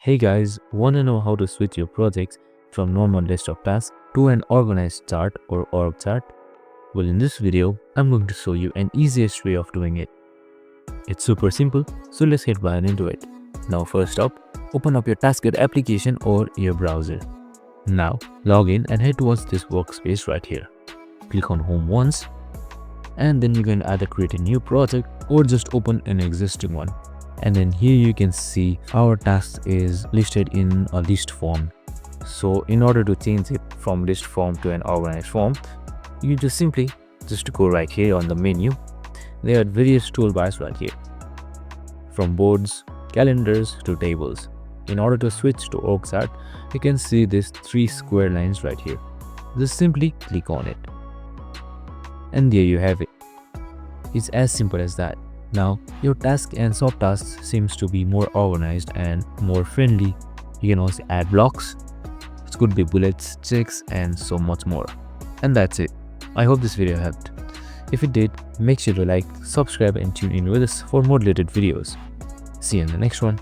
Hey guys, wanna know how to switch your projects from normal list of tasks to an organized chart or org chart? Well, in this video, I'm going to show you an easiest way of doing it. It's super simple, so let's get right into it. Now first up, open up your Taskade application or your browser. Now log in and head towards this workspace right here. Click on home once and then you can either create a new project or just open an existing one. And then here you can see our task is listed in a list form. So in order to change it from list form to an organized form, you just simply go right here on the menu. There are various toolbars right here, from boards, calendars to tables. In order to switch to org chart, you can see these 3 square lines right here. Just simply click on it. And there you have it. It's as simple as that. Now your task and subtasks seems to be more organized and more friendly. You can also add blocks. It could be bullets, checks, and so much more. And that's it. I hope this video helped. If it did, make sure to like, subscribe, and tune in with us for more related videos. See you in the next one.